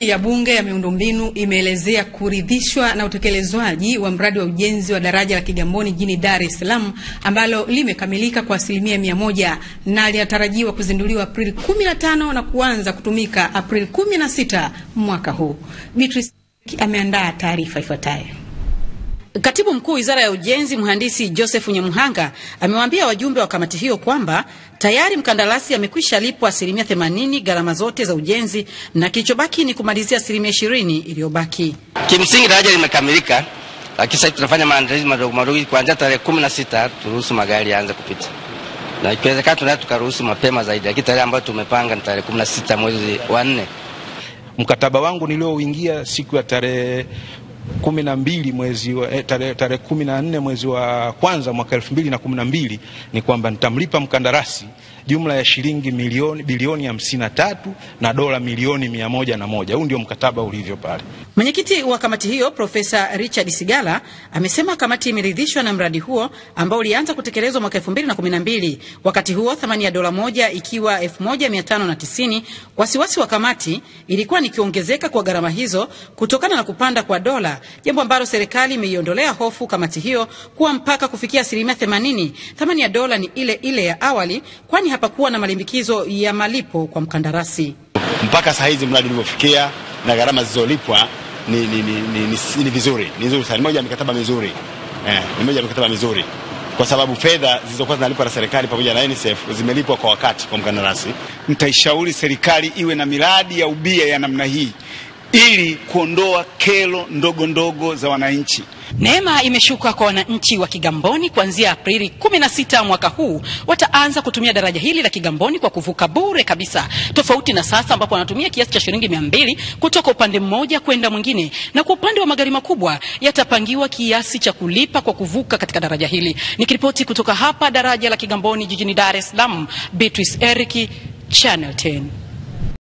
Ya Bunge ya miundombinu imeelezea kuridhishwa na utekelezwaji wa mradi wa ujenzi wa daraja la Kigamboni jijini Dar es Salaam ambalo limekamilika kwa 100% na linatarajiwa kuzinduliwa Aprili 15 na kuanza kutumika Aprili 16 mwaka huu. Beatrice ameandaa taarifa ifuatayo. Katibu Mkuu Wizara ya Ujenzi Mhandisi Joseph Nyamuhanga amewaambia wajumbe wa kamati hiyo kwamba tayari mkandarasi amekwisha lipwa 80% gharama zote za ujenzi na kilichobaki ni kumalizia 20% iliyobaki. Kimsingi daraja limekamilika, lakini sasa tunafanya maandalizi madogo kuanzia tarehe 16 turuhusu magari yaanze kupita. Na ikiwezekana tunaweza tukaruhusu mapema zaidi, lakini tarehe ambayo tumepanga ni tarehe 16 mwezi wa 4. Mkataba wangu nilioingia siku ya tarehe 12 mwezi wa tarehe 14 mwezi wa kwanza mwaka 2012 ni kwamba nitamlipa mkandarasi jumla ya shilingi bilioni 53 na dola milioni 101. Huu ndio mkataba ulivyo pale. Mwenyekiti wa kamati hiyo Profesa Richard Sigala amesema kamati imeridhishwa na mradi huo ambao ulianza kutekelezwa mwaka 2012. Wakati huo thamani ya dola moja ikiwa 1590. Wasiwasi wa kamati ilikuwa ni kiongezeka kwa gharama hizo kutokana na kupanda kwa dola, jambo ambalo serikali imeiondolea hofu kamati hiyo kuwa mpaka kufikia 80% thamani ya dola ni ile ile ya awali, kwani hapakuwa na malimbikizo ya malipo kwa mkandarasi. Mpaka saa hizi mradi ulivyofikia na gharama zilizolipwa ni vizuri. Ni nzuri sana. Ni moja ya mikataba mizuri. Ni moja ya mikataba mizuri. Kwa sababu fedha zilizokuwa zinalipwa na serikali pamoja na NSF zimelipwa kwa wakati kwa mkandarasi. Nitaishauri serikali iwe na miradi ya ubia ya namna hii ili kuondoa kero ndogo ndogo za wananchi. Neema imeshuka kwa wananchi wa Kigamboni. Kuanzia Aprili 16 mwaka huu wataanza kutumia daraja hili la Kigamboni kwa kuvuka bure kabisa, tofauti na sasa ambapo wanatumia kiasi cha shilingi 200 kutoka upande mmoja kwenda mwingine, na kwa upande wa magari makubwa yatapangiwa kiasi cha kulipa kwa kuvuka katika daraja hili. Nikiripoti kutoka hapa daraja la Kigamboni jijini Dar es Salaam, Beatrice Eric, Channel 10.